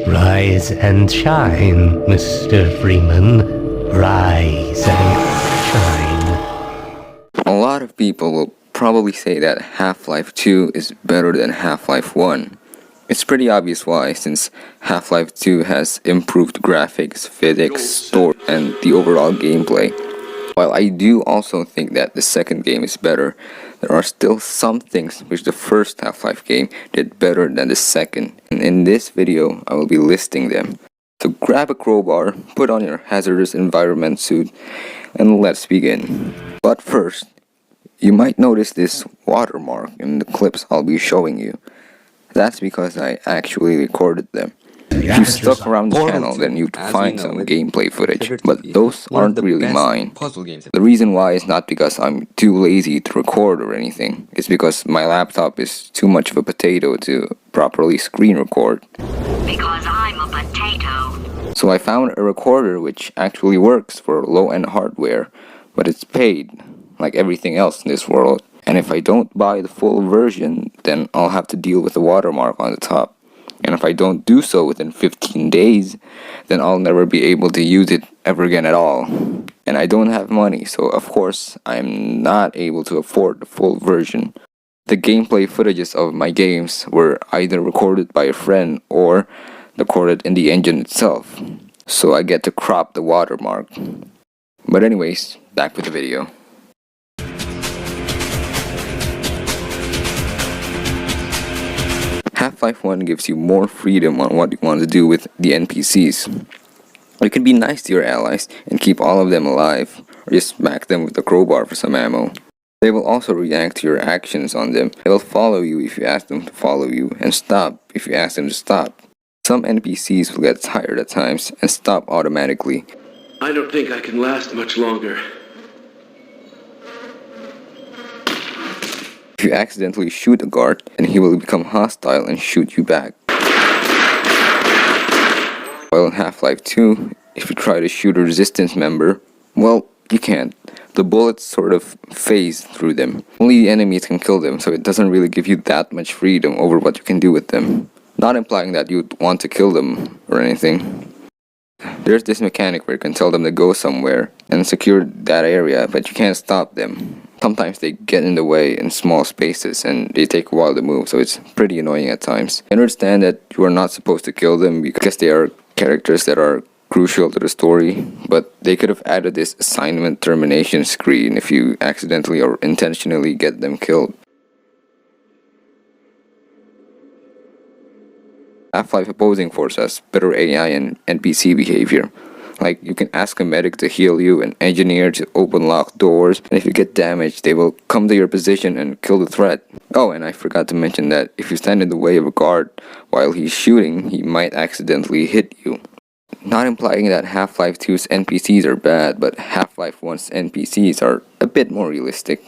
Rise and shine, Mr. Freeman. Rise and shine. A lot of people will probably say that Half-Life 2 is better than Half-Life 1. It's pretty obvious why, since Half-Life 2 has improved graphics, physics, story, and the overall gameplay. While I do also think that the second game is better, there are still some things which the first Half-Life game did better than the second. And in this video, I will be listing them. So grab a crowbar, put on your hazardous environment suit, and let's begin. But first, you might notice this watermark in the clips I'll be showing you. That's because I actually recorded them. If you stuck around the channel, then you'd find some gameplay footage, but those aren't really mine. The reason why is not because I'm too lazy to record or anything. It's because my laptop is too much of a potato to properly screen record. Because I'm a potato. So I found a recorder which actually works for low-end hardware, but it's paid, like everything else in this world. And if I don't buy the full version, then I'll have to deal with the watermark on the top. And if I don't do so within 15 days, then I'll never be able to use it ever again at all. And I don't have money, so of course I'm not able to afford the full version. The gameplay footages of my games were either recorded by a friend or recorded in the engine itself. So I get to crop the watermark. But anyways, back with the video. Half-Life 1 gives you more freedom on what you want to do with the NPCs. You can be nice to your allies and keep all of them alive, or just smack them with a crowbar for some ammo. They will also react to your actions on them. They will follow you if you ask them to follow you, and stop if you ask them to stop. Some NPCs will get tired at times and stop automatically. I don't think I can last much longer. If you accidentally shoot a guard, then he will become hostile and shoot you back. While in Half-Life 2, if you try to shoot a resistance member, well, you can't. The bullets sort of phase through them. Only the enemies can kill them, so it doesn't really give you that much freedom over what you can do with them. Not implying that you'd want to kill them or anything. There's this mechanic where you can tell them to go somewhere and secure that area, but you can't stop them. Sometimes they get in the way in small spaces and they take a while to move, so it's pretty annoying at times. I understand that you are not supposed to kill them because they are characters that are crucial to the story, but they could have added this assignment termination screen if you accidentally or intentionally get them killed. Half-Life Opposing Force has better AI and NPC behavior. Like, you can ask a medic to heal you, an engineer to open locked doors, and if you get damaged, they will come to your position and kill the threat. Oh, and I forgot to mention that if you stand in the way of a guard while he's shooting, he might accidentally hit you. Not implying that Half-Life 2's NPCs are bad, but Half-Life 1's NPCs are a bit more realistic.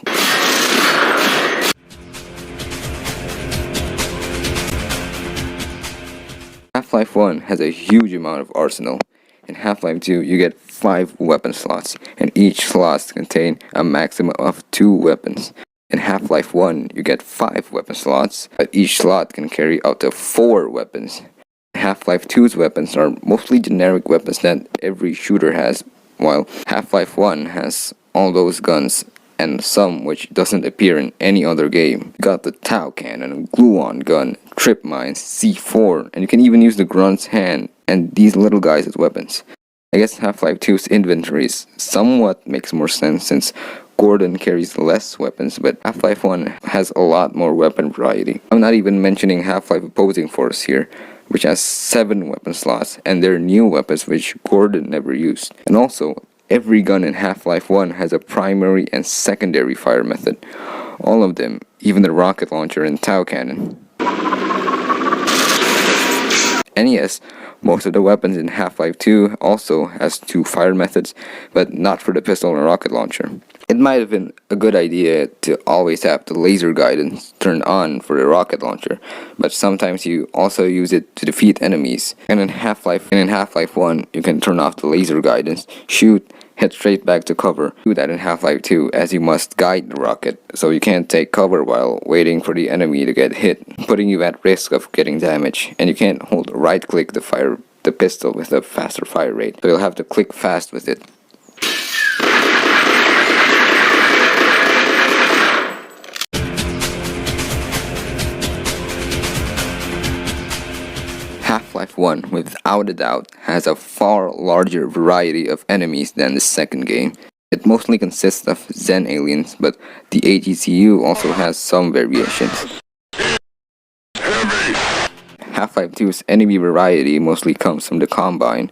Half-Life 1 has a huge amount of arsenal. In Half-Life 2, you get 5 weapon slots, and each slot contains a maximum of 2 weapons. In Half-Life 1, you get 5 weapon slots, but each slot can carry up to 4 weapons. Half-Life 2's weapons are mostly generic weapons that every shooter has, while Half-Life 1 has all those guns and some which doesn't appear in any other game. You got the Tau cannon, glue-on gun, trip mines, C4, and you can even use the Grunt's hand and these little guys as weapons. I guess Half-Life 2's inventory somewhat makes more sense since Gordon carries less weapons, but Half-Life 1 has a lot more weapon variety. I'm not even mentioning Half-Life Opposing Force here, which has 7 weapon slots, and they're new weapons which Gordon never used. And also, every gun in Half-Life 1 has a primary and secondary fire method. All of them, even the rocket launcher and Tau cannon. And yes, most of the weapons in Half-Life 2 also has 2 fire methods, but not for the pistol and rocket launcher. It might have been a good idea to always have the laser guidance turned on for the rocket launcher, but sometimes you also use it to defeat enemies. And in Half-Life 1, you can turn off the laser guidance, shoot, head straight back to cover. Do that in Half-Life 2 as you must guide the rocket, so you can't take cover while waiting for the enemy to get hit, putting you at risk of getting damage, and you can't hold right click to fire the pistol with a faster fire rate, so you'll have to click fast with it. Half-Life 1, without a doubt, has a far larger variety of enemies than the second game. It mostly consists of Zen aliens, but the AGCU also has some variations. Half-Life 2's enemy variety mostly comes from the Combine,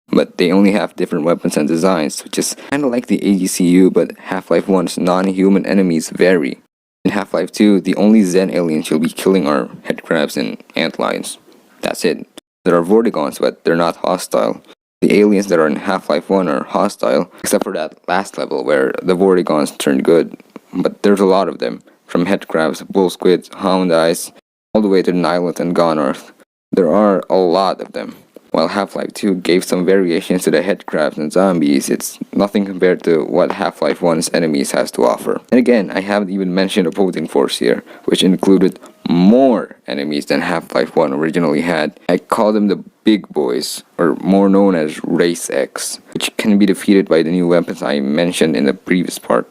but they only have different weapons and designs, which is kinda like the AGCU, but Half-Life 1's non-human enemies vary. In Half-Life 2, the only Zen aliens you'll be killing are headcrabs and antlions. That's it. There are Vortigons, but they're not hostile. The aliens that are in Half-Life 1 are hostile, except for that last level where the Vortigons turned good. But there's a lot of them, from headcrabs, bull squids, hound eyes, all the way to Nihilants and Gonarth. There are a lot of them. While Half-Life 2 gave some variations to the headcrabs and zombies, it's nothing compared to what Half-Life 1's enemies has to offer. And again, I haven't even mentioned opposing force here, which included more enemies than Half-Life 1 originally had. I call them the Big Boys, or more known as Race X, which can be defeated by the new weapons I mentioned in the previous part.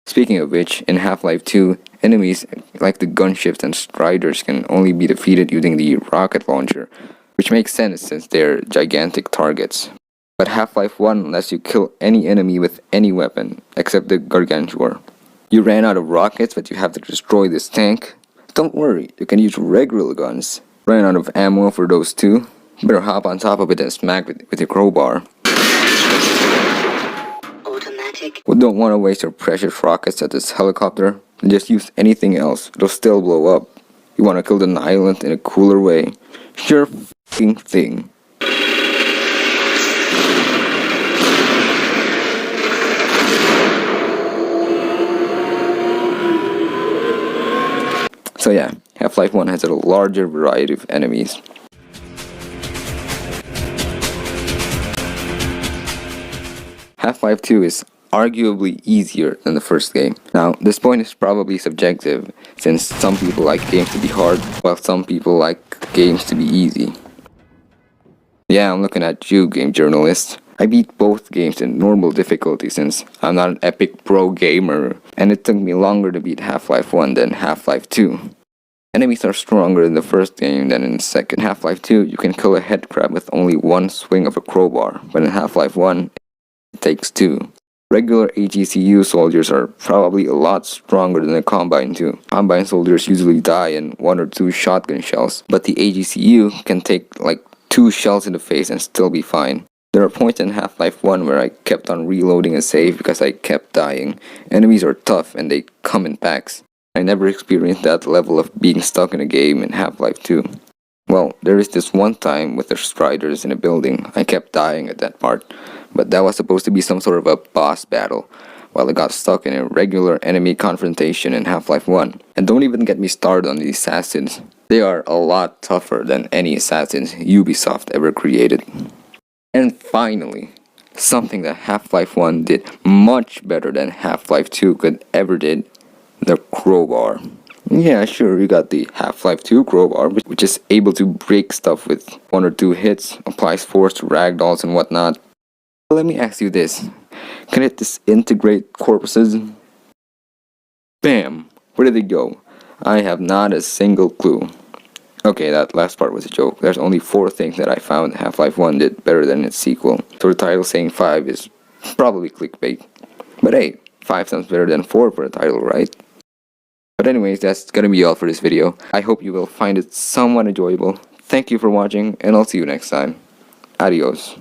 Speaking of which, in Half-Life 2, enemies like the gunships and striders can only be defeated using the rocket launcher, which makes sense since they're gigantic targets. But Half-Life 1 lets you kill any enemy with any weapon, except the Gargantuar. You ran out of rockets, but you have to destroy this tank? Don't worry, you can use regular guns. Ran out of ammo for those too? Better hop on top of it and smack with your crowbar. Automatic. Well, don't want to waste your precious rockets at this helicopter? Then just use anything else, it'll still blow up. You want to kill the Nihilant in a cooler way? Sure f***ing thing. So yeah, Half-Life 1 has a larger variety of enemies. Half-Life 2 is arguably easier than the first game. Now, this point is probably subjective, since some people like games to be hard, while some people like games to be easy. Yeah, I'm looking at you, game journalist. I beat both games in normal difficulty since I'm not an epic pro gamer, and it took me longer to beat Half-Life 1 than Half-Life 2. Enemies are stronger in the first game than in the second. In Half-Life 2, you can kill a headcrab with only one swing of a crowbar, but in Half-Life 1, it takes two. Regular AGCU soldiers are probably a lot stronger than the Combine too. Combine soldiers usually die in 1 or 2 shotgun shells, but the AGCU can take like 2 shells in the face and still be fine. There are points in Half-Life 1 where I kept on reloading a save because I kept dying. Enemies are tough and they come in packs. I never experienced that level of being stuck in a game in Half-Life 2. Well, there is this one time with the Striders in a building. I kept dying at that part, but that was supposed to be some sort of a boss battle, while I got stuck in a regular enemy confrontation in Half-Life 1. And don't even get me started on the assassins. They are a lot tougher than any assassins Ubisoft ever created. And finally, something that Half-Life 1 did much better than Half-Life 2 could ever did, the crowbar. Yeah, sure, you got the Half-Life 2 crowbar, which is able to break stuff with 1 or 2 hits, applies force to ragdolls and whatnot. But let me ask you this, can it disintegrate corpses? Bam! Where did it go? I have not a single clue. Okay, that last part was a joke. There's only 4 things that I found Half-Life 1 did better than its sequel. So the title saying 5 is probably clickbait. But hey, 5 sounds better than 4 for a title, right? But anyways, that's gonna be all for this video. I hope you will find it somewhat enjoyable. Thank you for watching, and I'll see you next time. Adios.